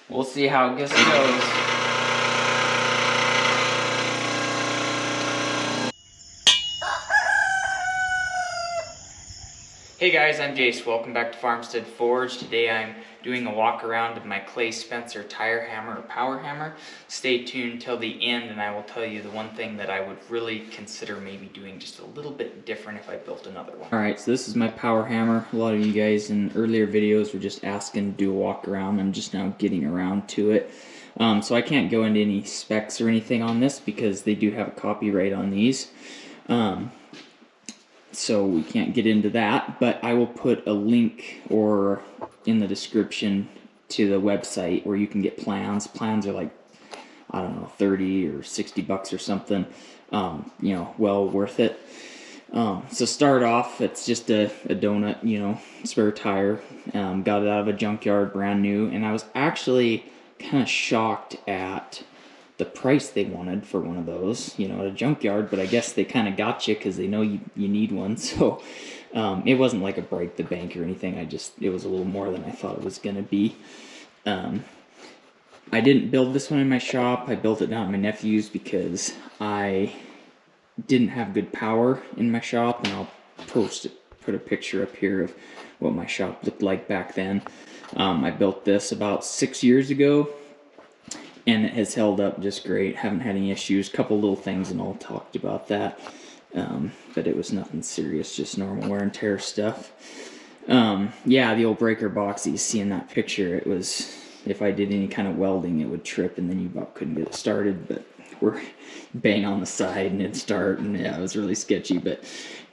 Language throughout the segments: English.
we'll see how this goes. Hey guys, I'm Jayce. Welcome back to Farmstead Forge. Today I'm doing a walk around of my Clay Spencer tire hammer or power hammer. Stay tuned till the end and I will tell you the one thing that I would really consider maybe doing just a little bit different if I built another one. Alright, so this is my power hammer. A lot of you guys in earlier videos were just asking to do a walk around. I'm just now getting around to it. So I can't go into any specs or anything on this because they do have a copyright on these. So we can't get into that, but I will put a link or in the description to the website where you can get plans. Plans are like, I don't know, 30 or 60 bucks or something, you know, well worth it. So start off, it's just a donut, you know, spare tire. Got it out of a junkyard, brand new, and I was actually kind of shocked at the price they wanted for one of those, you know, at a junkyard, but I guess they kind of got you because they know you need one. So it wasn't like a break the bank or anything. It was a little more than I thought it was going to be. I didn't build this one in my shop. I built it down at my nephew's because I didn't have good power in my shop, and I'll put a picture up here of what my shop looked like back then. I built this about 6 years ago, and it has held up just great. Haven't had any issues. Couple little things and all talked about that. But it was nothing serious, just normal wear and tear stuff. Yeah, the old breaker box that you see in that picture, it was, if I did any kind of welding, it would trip and then you about couldn't get it started, but we're bang on the side and it'd start, and yeah, it was really sketchy, but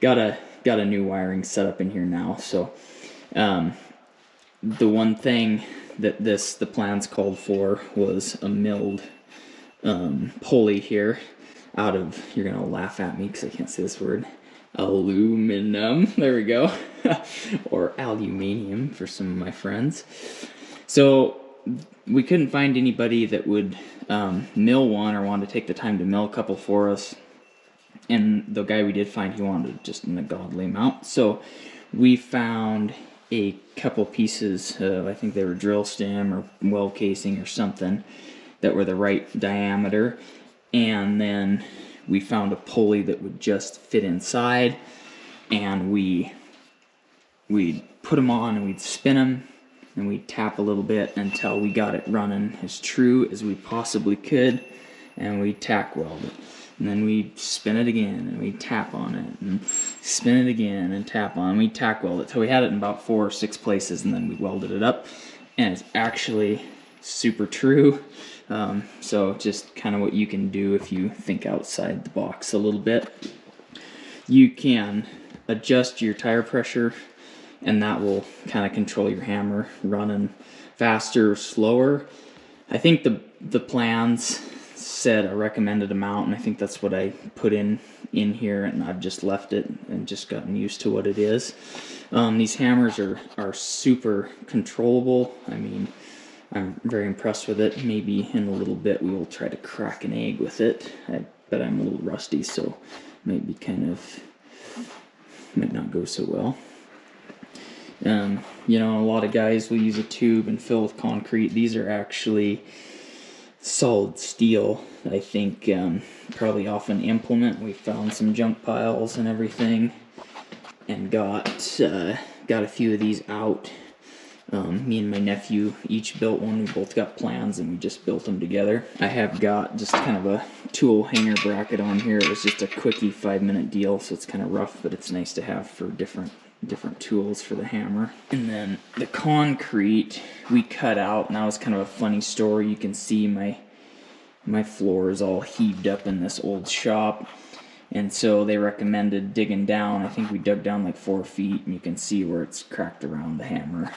got a new wiring set up in here now. So the one thing that the plans called for was a milled pulley here out of, you're gonna laugh at me because I can't say this word, aluminum, there we go, or aluminium for some of my friends. So we couldn't find anybody that would mill one or wanted to take the time to mill a couple for us, and the guy we did find, he wanted just an ungodly amount. So we found a couple pieces of, I think they were drill stem or well casing or something, that were the right diameter, and then we found a pulley that would just fit inside, and we'd put them on and we'd spin them and we'd tap a little bit until we got it running as true as we possibly could, and we'd tack weld it. And then we'd spin it again, and we'd tap on it, and spin it again, and tap on it, and we'd tack weld it. So we had it in about 4 or 6 places, and then we welded it up, and it's actually super true. So just kind of what you can do if you think outside the box a little bit. You can adjust your tire pressure, and that will kind of control your hammer running faster or slower. I think the plans said a recommended amount, and I think that's what I put in here, and I've just left it and just gotten used to what it is. These hammers are super controllable. I mean, I'm very impressed with it. Maybe in a little bit we will try to crack an egg with it, but I'm a little rusty, so might not go so well. You know, a lot of guys will use a tube and fill with concrete. These are actually solid steel. I think probably off an implement. We found some junk piles and everything, and got a few of these out. Me and my nephew each built one. We both got plans and we just built them together. I have got just kind of a tool hanger bracket on here. It was just a quickie 5-minute deal, so it's kind of rough, but it's nice to have for different tools for the hammer. And then the concrete we cut out, and that was kind of a funny story. You can see my floor is all heaved up in this old shop, and so they recommended digging down. I think we dug down like 4 feet, and you can see where it's cracked around the hammer.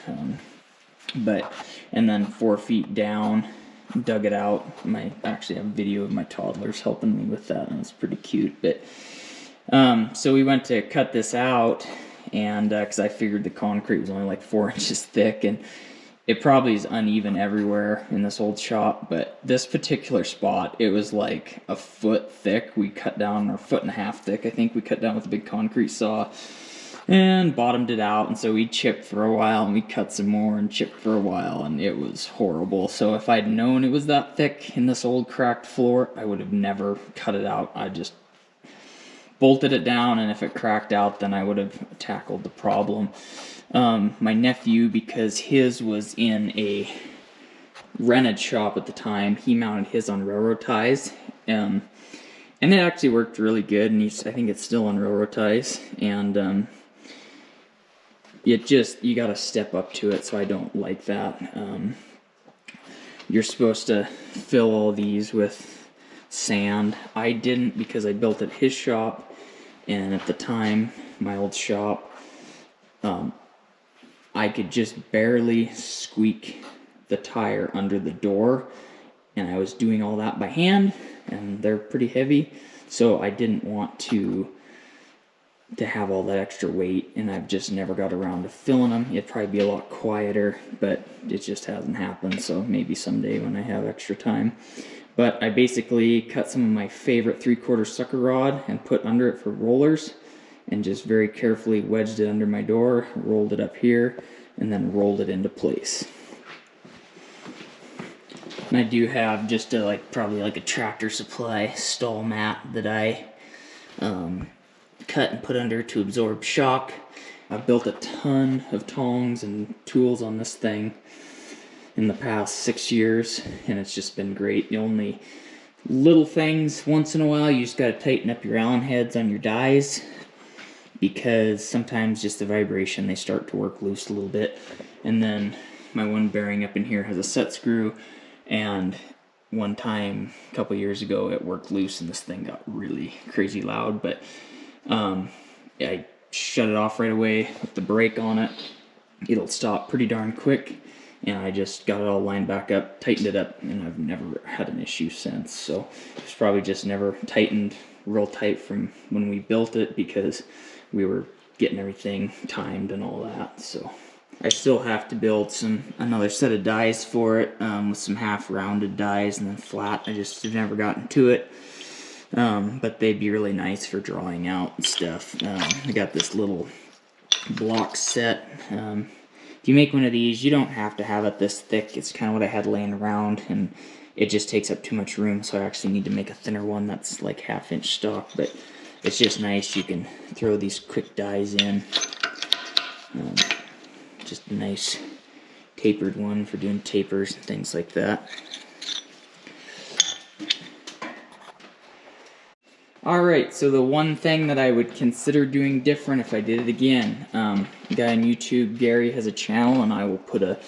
And then 4 feet down, dug it out. I actually have a video of my toddlers helping me with that, and it's pretty cute. But so we went to cut this out, and because I figured the concrete was only like 4 inches thick, and it probably is uneven everywhere in this old shop, but this particular spot, it was like a foot thick. We cut down, or 1.5 foot thick, I think we cut down with a big concrete saw. and bottomed it out. And so we chipped for a while, and we cut some more and chipped for a while, and it was horrible. So if I'd known it was that thick in this old cracked floor, I would have never cut it out. I just bolted it down, and if it cracked out, then I would have tackled the problem. My nephew, because his was in a rented shop at the time, he mounted his on railroad ties, and it actually worked really good, and I think it's still on railroad ties, and you gotta step up to it, so I don't like that. You're supposed to fill all these with sand. I didn't, because I built at his shop, and at the time, my old shop, I could just barely squeak the tire under the door, and I was doing all that by hand, and they're pretty heavy, so I didn't want to have all that extra weight, and I've just never got around to filling them. It'd probably be a lot quieter, but it just hasn't happened, so maybe someday when I have extra time. But I basically cut some of my favorite 3/4 sucker rod and put under it for rollers, and just very carefully wedged it under my door, rolled it up here, and then rolled it into place. And I do have just probably like a Tractor Supply stall mat that I cut and put under to absorb shock. I've built a ton of tongs and tools on this thing in the past 6 years, and it's just been great. The only little things, once in a while, you just got to tighten up your Allen heads on your dies, because sometimes just the vibration, they start to work loose a little bit. And then my one bearing up in here has a set screw, and one time a couple years ago it worked loose and this thing got really crazy loud, but I shut it off right away with the brake on it. It'll stop pretty darn quick, and I just got it all lined back up, tightened it up, and I've never had an issue since. So it's probably just never tightened real tight from when we built it, because we were getting everything timed and all that. So I still have to build another set of dies for it, with some half rounded dies and then flat. I just have never gotten to it, but they'd be really nice for drawing out and stuff. I got this little block set. If you make one of these, you don't have to have it this thick. It's kind of what I had laying around, and it just takes up too much room, so I actually need to make a thinner one that's like 1/2 inch stock. But it's just nice. You can throw these quick dies in. Just a nice tapered one for doing tapers and things like that. Alright, so the one thing that I would consider doing different if I did it again, the guy on YouTube, Gary, has a channel, and I will put a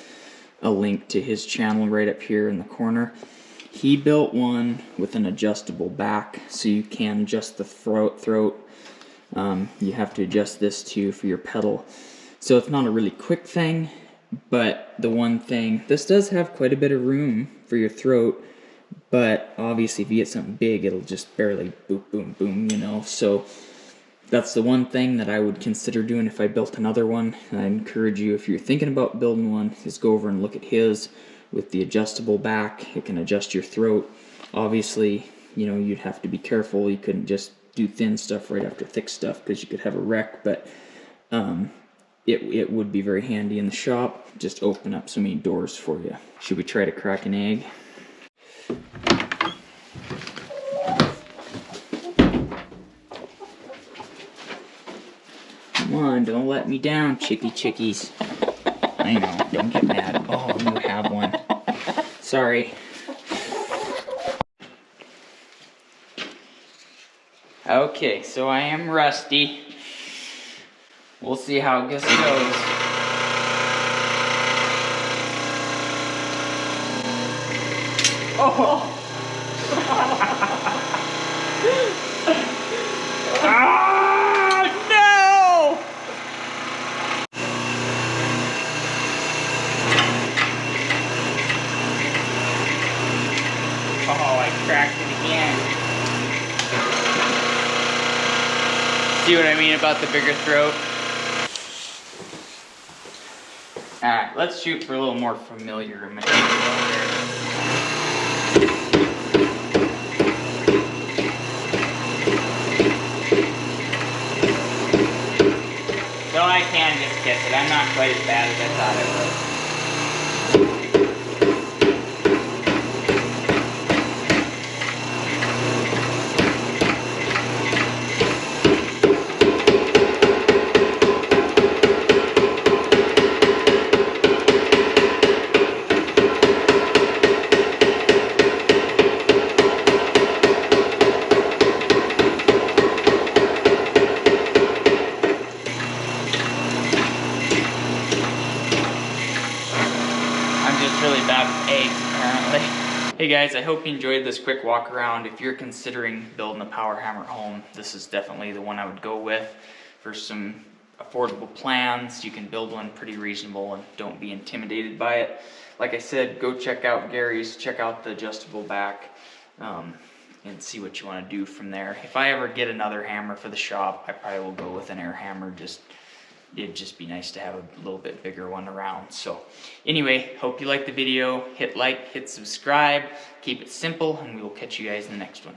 link to his channel right up here in the corner. He built one with an adjustable back, so you can adjust the throat. You have to adjust this too for your pedal. So it's not a really quick thing, but the one thing, this does have quite a bit of room for your throat, but obviously if you get something big, it'll just barely boom, boom, boom, you know. So that's the one thing that I would consider doing if I built another one. And I encourage you, if you're thinking about building one, is go over and look at his with the adjustable back. It can adjust your throat. Obviously, you know, you'd have to be careful. You couldn't just do thin stuff right after thick stuff, because you could have a wreck, but it would be very handy in the shop. Just open up so many doors for you. Should we try to crack an egg? Come on, don't let me down, chickies. I know, don't get mad. Oh, you have one. Sorry. Okay, so I am rusty. We'll see how this goes. Oh! Ah, no! Oh, I cracked it again. See what I mean about the bigger throat? Alright, let's shoot for a little more familiar material here. So, I'm not quite as bad as I thought it was. Really bad with eggs, apparently. Hey guys, I hope you enjoyed this quick walk around. If you're considering building a power hammer at home, this is definitely the one I would go with. For some affordable plans, you can build one pretty reasonable and don't be intimidated by it. Like I said, go check out Gary's, check out the adjustable back, and see what you want to do from there. If I ever get another hammer for the shop, I probably will go with an air hammer. It'd just be nice to have a little bit bigger one around. So anyway, hope you liked the video. Hit like, hit subscribe, keep it simple, and we will catch you guys in the next one.